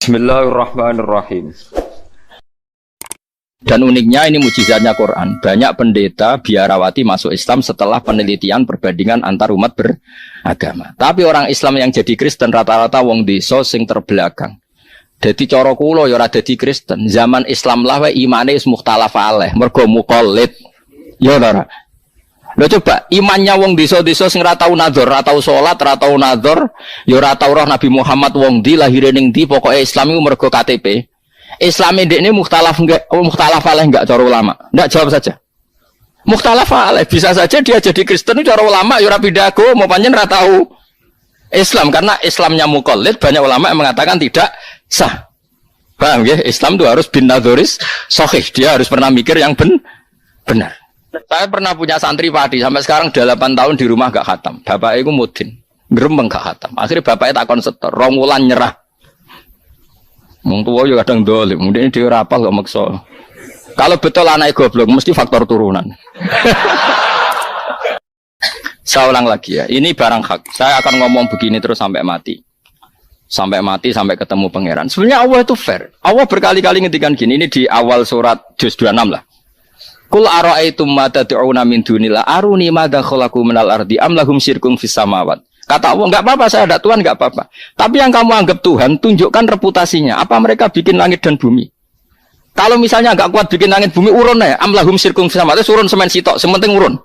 Bismillahirrahmanirrahim. Dan uniknya ini mujizatnya Quran. Banyak pendeta biarawati masuk Islam setelah penelitian perbandingan antar umat beragama. Tapi orang Islam yang jadi Kristen rata-rata wong desa sing terbelakang. Dadi cara kula ya ora dadi Kristen. Zaman Islam lah wae imane wis mukhtalaf alaih, mergo muqallid. Ya ora. Lho coba imannya wong desa-desa sing ora tau nadzar, ora tau salat, ora tau nadzar, ya ora tau roh Nabi Muhammad wong ndi lahire ning ndi, pokoke Islam iku mergo KTP. Islam ndekne mukhtalaf enggak, mukhtalaf alaih enggak cara ulama. Enggak, jawab saja. Mukhtalaf alaih, bisa saja dia jadi Kristen cara ulama ya ora pindah agama, pancen ora tau Islam karena Islamnya muqallid, banyak ulama yang mengatakan tidak sah. Paham ya? Islam itu harus bin nadzoris sahih, dia harus pernah mikir yang benar. Saya pernah punya santri padi, sampai sekarang udah 8 tahun di rumah gak khatam. Bapaknya itu mudin, gerembeng gak khatam. Akhirnya bapaknya takon setor, 2 wulan nyerah. Wong tua juga kadang dolim, kemudian dia rapal gak maksa. Kalau betul anaknya goblok, mesti faktor turunan. Saya ulang lagi ya, ini barang hak. Saya akan ngomong begini terus sampai mati. Sampai mati, sampai ketemu pangeran. Sebenarnya Allah itu fair. Allah berkali-kali ngendikan gini, ini di awal surat juz 26 lah. Kul ara'aitum ma tad'una min dunillah aruni madza khalaqu minal ardi am lahum syirkun fis samawat. Kata Allah, enggak apa-apa saya ada Tuhan, enggak apa-apa. Tapi yang kamu anggap Tuhan, tunjukkan reputasinya. Apa mereka bikin langit dan bumi? Kalau misalnya enggak kuat bikin langit bumi, urun ya. Am lahum syirkun fis samawat, urun semen sitok, sementing urun.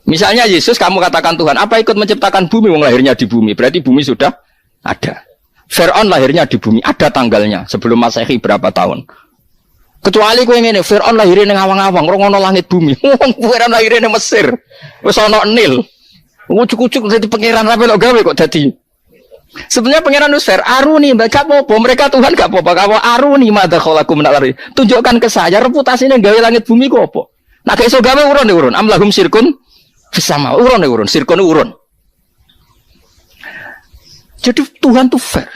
Misalnya Yesus kamu katakan Tuhan, apa ikut menciptakan bumi wong lahirnya di bumi? Berarti bumi sudah ada. Fir'aun lahirnya di bumi, ada tanggalnya sebelum Masehi berapa tahun. Kecuali kowe ngene, Firaun lahire ning awang-awang, ora ono langit bumi. Wong Firaun lahire ning Mesir. Wis ono Nil. Ucuk-ucuk dadi pangeran ra melok gawe kok dadi. Sebenarnya pangeran wis fair, aruni gak apa-apa, mereka Tuhan gak apa-apa. Kamu aruni madza khalaqu minal ardi. Tunjukkan ke saya reputasine gawe langit bumi kok apa. Nah gak iso gawe urun. Am lahum syirkun fis sama. Urun. Syirkun urun. Jadi Tuhan tuh fair.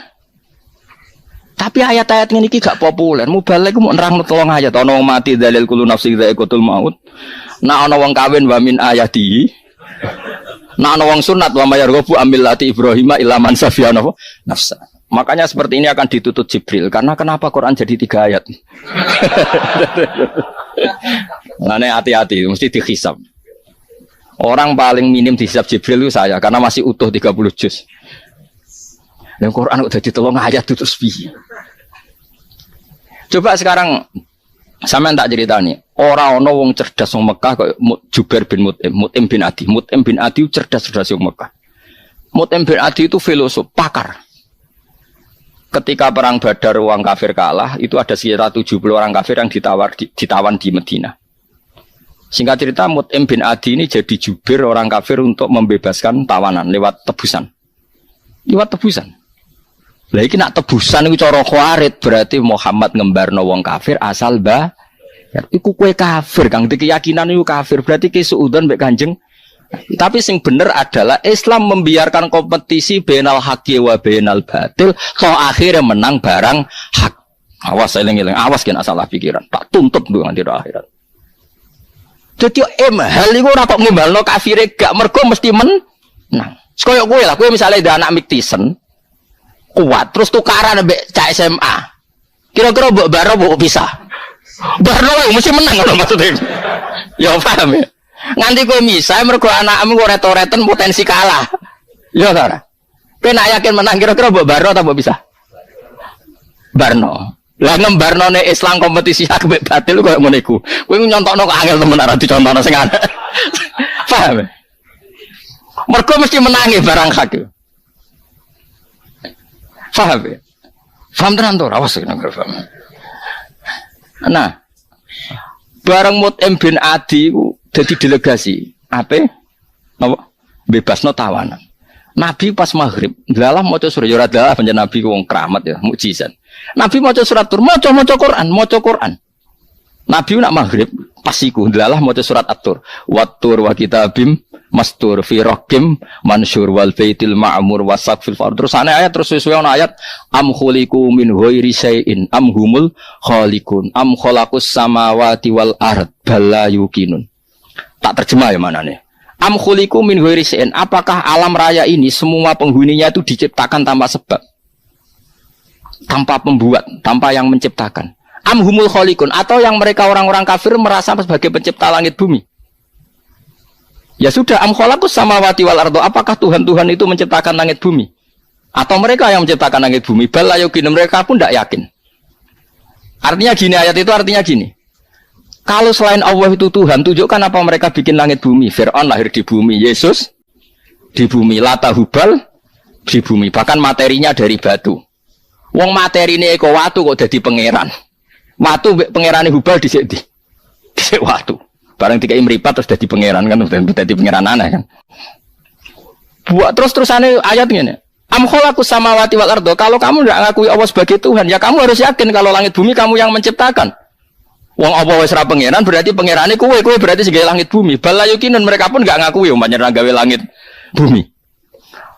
Tapi ayat-ayat ini gak populer. Mubalek mau nerang tolong ayat. Ono mati dalil kullu nafsi dha'iqatul maut. Nah ono wong kawin wa min ayati. Nah ono wong sunat wa mayarghabu amillati Ibrahim illa man safiya nafsa. Makanya seperti ini akan ditutup Jibril. Karena kenapa Quran jadi 3 ayat? Makanya hati-hati, mesti dihisab. Orang paling minim dihisab Jibril itu saya. Karena masih utuh 30 juz. Dan Quran udah ditolong ayat itu terus piye. Coba sekarang sampean tak ceritani, ora ana wong cerdas wong Mekah kok Jubair bin Mut'im bin Adi. Mut'im bin Adi cerdas wong Mekah. Mut'im bin Adi itu filosof, pakar. Ketika perang Badar orang kafir kalah, itu ada sekitar 70 orang kafir yang ditawan di Madinah. Singkat cerita Mut'im bin Adi ini jadi jubir orang kafir untuk membebaskan tawanan lewat tebusan. Lah iki nak tebusan iku cara Khawarij berarti Muhammad ngembarno wong kafir asal iku kowe kafir kang keyakinan iku kafir berarti ki suudzon mbek Kanjeng. Tapi sing bener adalah Islam membiarkan kompetisi bainal haqqi wa bainal batil kok akhirnya menang barang hak. Awas eling-eling, awas kena salah pikiran. Tak tuntut nduk nganti akhirat. Dadi hal iku ora kok ngimbalno kafire gak mergo mesti menang. Koyo kowe lah, kowe misale ada anak Miktisen kuat terus tukaran mbek cak SMA. Kira-kira mbok baro mbok pisah. Baro mesti menang lho maksudnya. Ya paham ya. Nganti kowe misah mergo anakmu kok retoreten potensi kalah. Ya ora. Kowe nak yakin menang kira-kira mbok baro ta mbok pisah? Barno. Lah ngembarnone Islam kompetisi hak mbek batil koyo ngene iku. Kowe nyontokno kok angel temen ora dicontohno sing ana. Paham ya? Mergo mesti menangi barang hak. Faham ya? Faham tenan to? Awas nek paham. Nah, bareng Mut'im bin Adi ku dadi delegasi. Apa? Napa? Bebasno tawanan. Nabi pas maghrib, dalam maca surat ya dalah panjen Nabi ku wong keramat ya, mukjizat. Nabi maca surat Tur, maca Quran. Nabi nak maghrib pas iku dalah maca surat At-Tur. Wat-Tur wa kitabim mastur fi raqim mansur wal baitil ma'mur wasaqfil fard. Terus ana ayat terus sesuai ana ayat am khuliqu min ghairi syai'in am humul khaliqun am khalaqus samawati wal ard bala yuqinun. Tak terjemah ya manane. Am khuliqu min ghairi syai'in, apakah alam raya ini semua penghuninya itu diciptakan tanpa sebab? tanpa pembuat, tanpa yang menciptakan. Amhumul khaliqun, atau yang mereka orang-orang kafir merasa sebagai pencipta langit bumi. Ya sudah, am khalaqus samawati wal ardo, apakah Tuhan-Tuhan itu menciptakan langit bumi? Atau mereka yang menciptakan langit bumi? Bal la yuqinu, mereka pun tidak yakin. Artinya gini, ayat itu artinya gini. Kalau selain Allah itu Tuhan, tunjukkan apa mereka bikin langit bumi. Fir'aun lahir di bumi, Yesus di bumi, Lata Hubal di bumi, bahkan materinya dari batu. Wong materi ini eko watu kok jadi pangeran. Watu pangerane Hubal dhisik watu. Barang dikai mripat terus jadi pangeran kan, jadi pangeran aneh kan. Buat terus-terusane ayat ngene. Am khalaqus samawati wal ardo. Kalau kamu tidak ngakui Allah sebagai Tuhan, ya kamu harus yakin kalau langit bumi kamu yang menciptakan. Wong apa wis ra pangeran berarti pangerane kowe berarti sebagai langit bumi. Bal yukinun, mereka pun enggak ngakui umpamanya gawe langit bumi.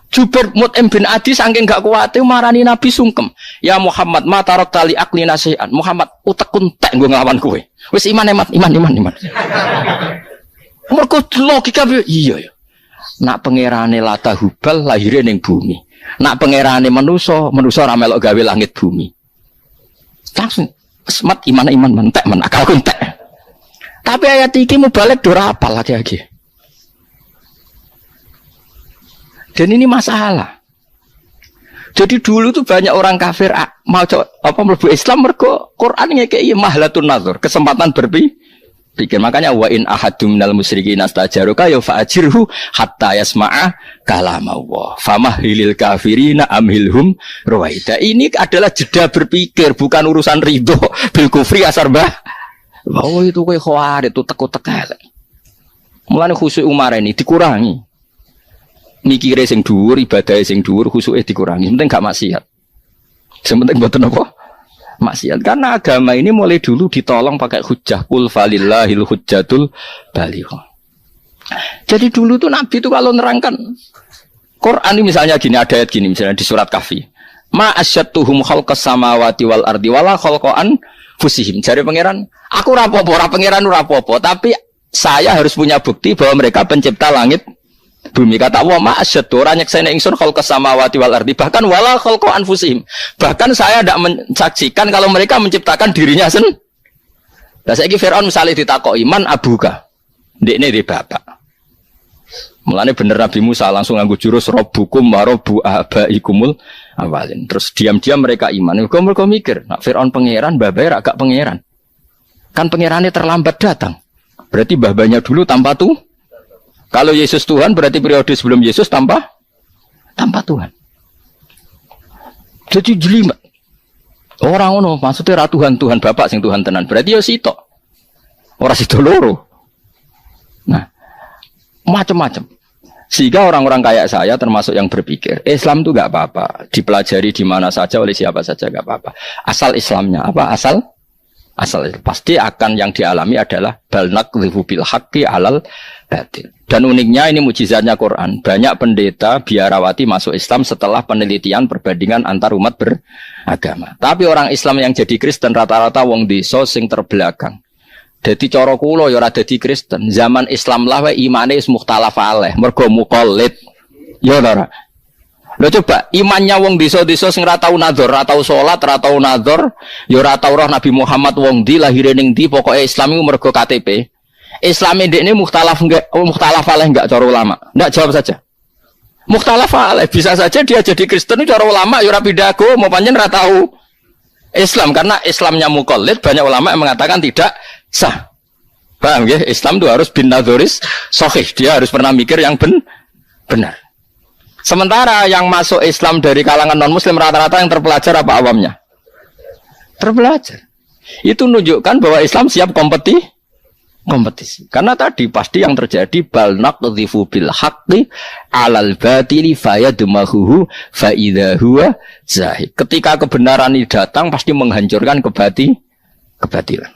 Jubair Mut'im bin Adi saking gak kuwate marani Nabi sungkem. Ya Muhammad, ma tarak tali akli nasihan. Muhammad utekun tek nggo nglawan kowe. Wis iman. Mergo logika iya ya. Nak pangerane Lata Hubal lahire ning bumi. Nak pangerane manusa ora melok gawe langit bumi. Langsung semat iman mentek akal entek. Tapi ayat iki mubalek ora apal lagi. Dan ini masalah. Jadi dulu tuh banyak orang kafir mau mlebu Islam mergo Quran ngekeki mahlatun nazar, kesempatan berpikir. Makanya wa in ahadum minal musyrikin astajaruka ya fa'ajirhu hatta yasma'a kalamullah. Famahilil kafirina amhilhum ruwaida. Ini adalah jeda berpikir, bukan urusan ridho bil kufri asarbah. Oh itu kowe khawarit itu teko-teko. Mulane khusyuk Umar ini dikurangi. Mikire sing dhuwur, ibadahe sing dhuwur, khusuke dikurangi. Penting gak maksiat. Sing penting mboten apa? Maksiat. Karena agama ini mulai dulu ditolong pakai hujjah. Qul falillahil hujjatul balighah. Jadi dulu tuh Nabi itu kalau nerangkan Quran ini misalnya gini, ada ayat gini misalnya di surat Kahfi. Ma asyattuhum khalqas samawati wal ardi wala khalqan fusihim. Jare pangeran, aku ora apa-apa, ora pangeran ora apa-apa, tapi saya harus punya bukti bahwa mereka pencipta langit bumi. Kata Allah, ma asyaddu ora nyekseni ingsun khalqas samawati wal ardi, bahkan wala khalqa anfusihim. Bahkan saya tidak mensaksikan kalau mereka menciptakan dirinya sendiri. Lah saiki Firaun misalnya ditakoki man abuka. Ndekne di bapak. Mulane bener Nabi Musa langsung nganggo jurus rabbukum wa rabbu abaikumul awalin. Terus diam-diam mereka iman. Mereka mikir, nak Firaun pangeran, babae ra gak pangeran. Kan pangerannya terlambat datang. Berarti babanya dulu tanpa tuh. Kalau Yesus Tuhan berarti periode sebelum Yesus tanpa Tuhan. Jadi jelimet. Orang ngono maksudnya Tuhan Bapak sing Tuhan tenan. Berarti ya sitok. Ora sitok loro. Nah, macam-macam. Sehingga orang-orang kayak saya termasuk yang berpikir Islam itu enggak apa-apa, dipelajari di mana saja oleh siapa saja enggak apa-apa. Asal Islamnya apa? Asal pasti akan yang dialami adalah balnak bil haqqi alal batil. Dan uniknya ini mujizatnya Quran. Banyak pendeta biarawati masuk Islam setelah penelitian perbandingan antar umat beragama. Tapi orang Islam yang jadi Kristen rata-rata wong desa sing terbelakang. Dadi cara kula ya ora dadi Kristen. Zaman Islam lah wae imane wis mukhtalaf alaih, mergo muqallid. Ya ora. Lho coba imannya wong desa-desa sing ora tau nadzar, ora tau salat, ora tau nadzar, ya ora tau roh Nabi Muhammad wong ndi lahire ning ndi, pokoke Islam iku mergo KTP. Islam ini mukhtalaf alaih enggak cara ulama. Enggak, jawab saja. Mukhtalaf alaih bisa saja dia jadi Kristen cara ulama ya ora pindah agama, pancen ora tahu Islam karena Islamnya muqallid, banyak ulama yang mengatakan tidak sah. Paham ya? Islam itu harus bin nadzoris sahih, dia harus pernah mikir yang benar. Sementara yang masuk Islam dari kalangan non-muslim rata-rata yang terpelajar apa awamnya? Terpelajar. Itu menunjukkan bahwa Islam siap kompetisi. Karena tadi pasti yang terjadi bal naqdhifu bil haqqi 'alal batili fayadmahuhu fa idza huwa zahid. Ketika kebenaran ini datang pasti menghancurkan kebatilan.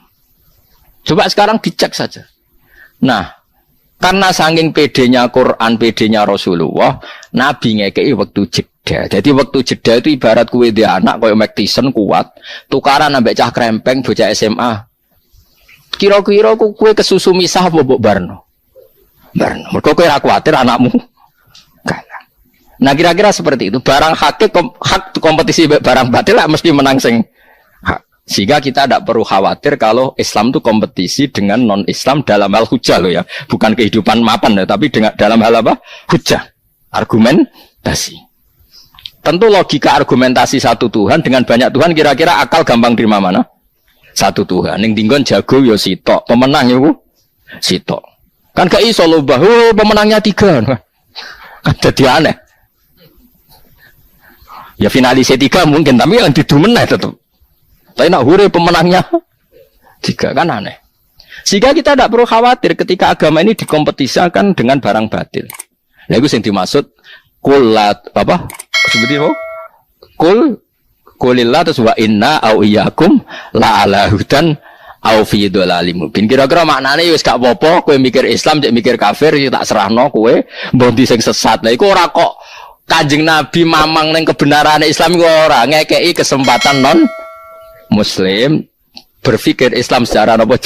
Coba sekarang dicek saja. Nah, karena saking pedenya Quran, pedenya Rasulullah, Nabi ngekei waktu jeda. Jadi waktu jeda itu ibarat kue dia anak koyo Mactison kuat, tukaran ambek cah krempeng bocah SMA. Kira-kira kue kesusu misah apa mbok barno? Barno. Mergo kowe ra kuwatir anakmu kalah. Nah kira-kira seperti itu. Barang hak kompetisi barang batil lah mesti menang sing hak. Sehingga kita tidak perlu khawatir kalau Islam itu kompetisi dengan non-Islam dalam hal hujah loh ya. Bukan kehidupan mapan ya, tapi dalam hal apa? Hujah. Argumentasi. Tentu logika argumentasi satu Tuhan dengan banyak Tuhan kira-kira akal gampang terima mana? Satu Tuhan. Yang tinggon jago yo sitok. Pemenang yo sitok. Kan gak iso lomba. Pemenangnya 3. Kan jadi aneh. Ya finalisnya 3 mungkin, tapi yang didumeneh tetap. Tapi nak hure pemenangnya 3 kan aneh. Sehingga kita tidak perlu khawatir ketika agama ini dikompetisikan dengan barang batil. Nah itu yang dimaksud kulat apa? Seperti apa? Kulillah terus wa inna au iyyakum la ala hudan au fi dhalalim mubin. Kira-kira maknane wis gak apa-apa kowe mikir Islam cek mikir kafir tak serahno kowe mbondi sing sesat. Lah iku ora kok Kanjeng Nabi mamang ning kebenaran Islam iku ora ngekeki kesempatan non muslim berpikir Islam secara apa